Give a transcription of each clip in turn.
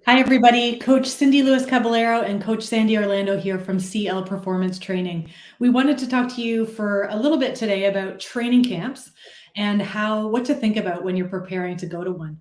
Hi, everybody. Coach Cindy Lewis Caballero and Coach Sandie Orlando here from CL Performance Training. We wanted to talk to you for a little bit today about training camps and what to think about when you're preparing to go to one.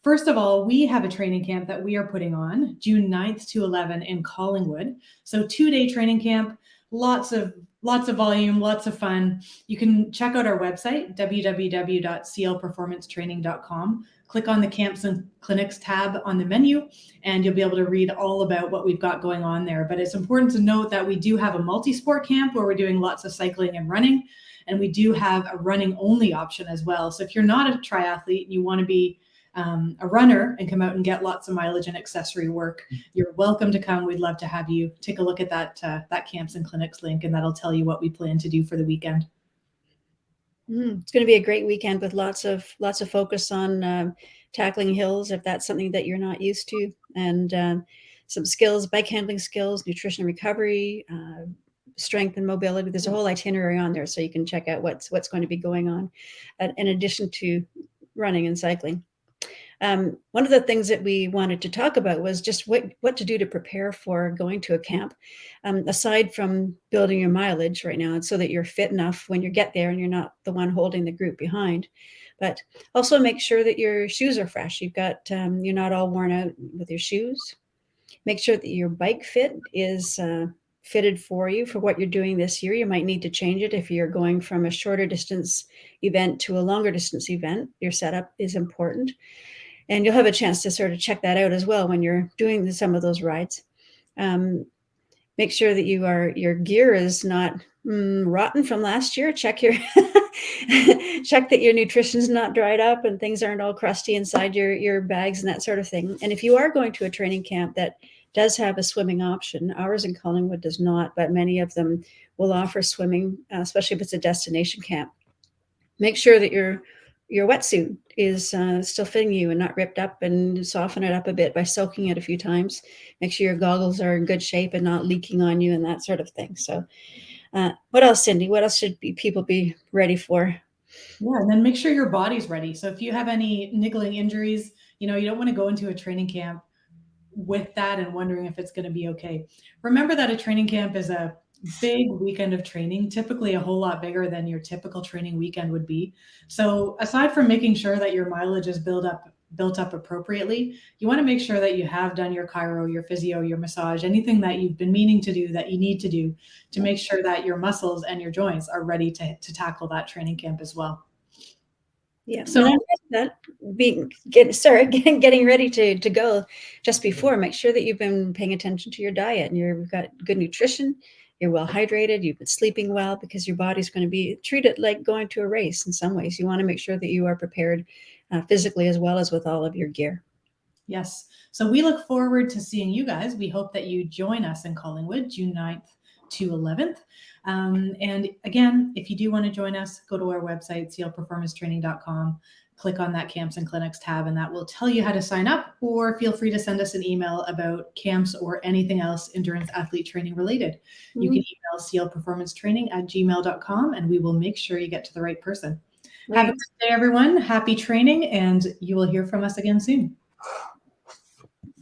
First of all, we have a training camp that we are putting on June 9th to 11 in Collingwood. So 2-day training camp, lots of volume, lots of fun. You can check out our website, www.clperformancetraining.com. Click on the camps and clinics tab on the menu, and you'll be able to read all about what we've got going on there. But it's important to note that we do have a multi-sport camp where we're doing lots of cycling and running, and we do have a running only option as well. So if you're not a triathlete and you want to be a runner and come out and get lots of mileage and accessory work, you're welcome to come. We'd love to have you take a look at that camps and clinics link, and that'll tell you what we plan to do for the weekend. It's going to be a great weekend with lots of focus on tackling hills, if that's something that you're not used to, and some skills, bike handling skills, nutrition and recovery, strength and mobility. There's a whole itinerary on there, so you can check out what's going to be going on in addition to running and cycling. One of the things that we wanted to talk about was just what to do to prepare for going to a camp, aside from building your mileage right now, and so that you're fit enough when you get there and you're not the one holding the group behind. But also make sure that your shoes are fresh. You're not all worn out with your shoes. Make sure that your bike fit is fitted for you for what you're doing this year. You might need to change it if you're going from a shorter distance event to a longer distance event. Your setup is important. And you'll have a chance to sort of check that out as well when you're doing some of those rides. Make sure that your gear is not rotten from last year. Check check that your nutrition's not dried up and things aren't all crusty inside your bags and that sort of thing. And if you are going to a training camp that does have a swimming option, ours in Collingwood does not, but many of them will offer swimming, especially if it's a destination camp. Make sure that your wetsuit is still fitting you and not ripped up, and soften it up a bit by soaking it a few times. Make sure your goggles are in good shape and not leaking on you and that sort of thing. So what else, Cindy? What else should people be ready for? Yeah, and then make sure your body's ready. So if you have any niggling injuries, you don't want to go into a training camp with that and wondering if it's going to be okay. Remember that a training camp is a big weekend of training, typically a whole lot bigger than your typical training weekend would be. So aside from making sure that your mileage is built up appropriately, you want to make sure that you have done your chiro, your physio, your massage, anything that you've been meaning to do that you need to do to make sure that your muscles and your joints are ready to tackle that training camp as well. Yeah. So that getting ready to go just before, make sure that you've been paying attention to your diet and you've got good nutrition, you're well hydrated, you've been sleeping well, because your body's going to be treated like going to a race in some ways. You want to make sure that you are prepared physically as well as with all of your gear. Yes. So we look forward to seeing you guys. We hope that you join us in Collingwood, June 9th to 11th. And again, if you do want to join us, go to our website, clperformancetraining.com, click on that camps and clinics tab, and that will tell you how to sign up, or feel free to send us an email about camps or anything else endurance athlete training related. Mm-hmm. You can email clperformancetraining@gmail.com, and we will make sure you get to the right person. Right. Have a good day, everyone. Happy training, and you will hear from us again soon.